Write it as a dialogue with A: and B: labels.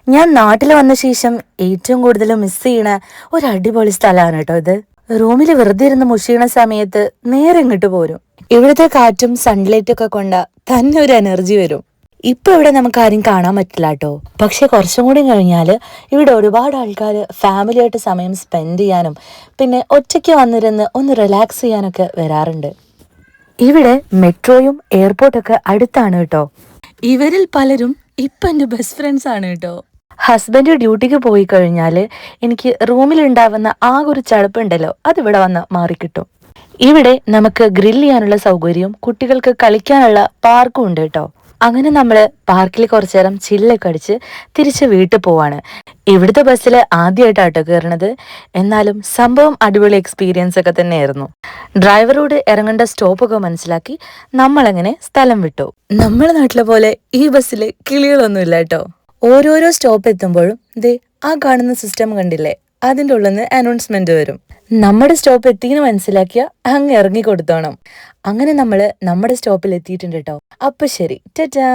A: ഞാൻ നാട്ടിൽ വന്ന ശേഷം ഏറ്റവും കൂടുതൽ മിസ് ചെയ്യണ ഒരു അടിപൊളി സ്ഥലമാണ് കേട്ടോ ഇത്. റൂമിൽ വെറുതെ ഇരുന്ന് മുഷിയണ സമയത്ത് നേരെ ഇങ്ങോട്ട് പോരും. ഇവിടുത്തെ കാറ്റും സൺലൈറ്റും ഒക്കെ കൊണ്ട തന്നെ ഒരു എനർജി വരും. ഇപ്പൊ ഇവിടെ നമുക്ക് ആരും കാണാൻ പറ്റില്ല കേട്ടോ. പക്ഷെ കുറച്ചും കൂടി കഴിഞ്ഞാൽ ഇവിടെ ഒരുപാട് ആൾക്കാർ ഫാമിലിയായിട്ട് സമയം സ്പെൻഡ് ചെയ്യാനും പിന്നെ ഒറ്റയ്ക്ക് വന്നിരുന്ന് ഒന്ന് റിലാക്സ് ചെയ്യാനൊക്കെ വരാറുണ്ട്. ഇവിടെ മെട്രോയും എയർപോർട്ടൊക്കെ അടുത്താണ് കേട്ടോ. ഇവരിൽ പലരും ഇപ്പൊ എന്റെ ബെസ്റ്റ് ഫ്രണ്ട്സ് ആണ് കേട്ടോ. ഹസ്ബൻഡ് ഡ്യൂട്ടിക്ക് പോയി കഴിഞ്ഞാൽ എനിക്ക് റൂമിലുണ്ടാവുന്ന ഒരു ചടപ്പുണ്ടല്ലോ, അതിവിടെ വന്ന് മാറിക്കിട്ടും. ഇവിടെ നമുക്ക് ഗ്രിൽ ചെയ്യാനുള്ള സൗകര്യവും കുട്ടികൾക്ക് കളിക്കാനുള്ള പാർക്കും ഉണ്ട് കേട്ടോ. അങ്ങനെ നമ്മള് പാർക്കിൽ കുറച്ചു നേരം ചില്ലൊക്കെ അടിച്ച് തിരിച്ച് വീട്ടിൽ പോവാണ്. ഇവിടുത്തെ ബസ്സിൽ ആദ്യമായിട്ടാട്ടോ കയറണത്. എന്നാലും സംഭവം അടിപൊളി എക്സ്പീരിയൻസ് ഒക്കെ തന്നെയായിരുന്നു. ഡ്രൈവറോട് ഇറങ്ങേണ്ട സ്റ്റോപ്പൊക്കെ മനസ്സിലാക്കി നമ്മളങ്ങനെ സ്ഥലം വിട്ടു. നമ്മളെ നാട്ടിലെ പോലെ ഈ ബസ്സിൽ കിളികളൊന്നുമില്ല കേട്ടോ. ഓരോരോ സ്റ്റോപ്പ് എത്തുമ്പോഴും ദേ ആ കാണുന്ന സിസ്റ്റം കണ്ടില്ലേ, അതിൻ്റെ ഉള്ളിൽ നിന്ന് അനൗൺസ്മെന്റ് വരും. നമ്മുടെ സ്റ്റോപ്പ് എത്തിയെന്ന് മനസ്സിലാക്കിയ അങ്ങ് ഇറങ്ങി കൊടുത്തോണം. അങ്ങനെ നമ്മള് നമ്മുടെ സ്റ്റോപ്പിൽ എത്തിയിട്ടുണ്ട് കേട്ടോ. അപ്പൊ ശരി, ടാറ്റാ.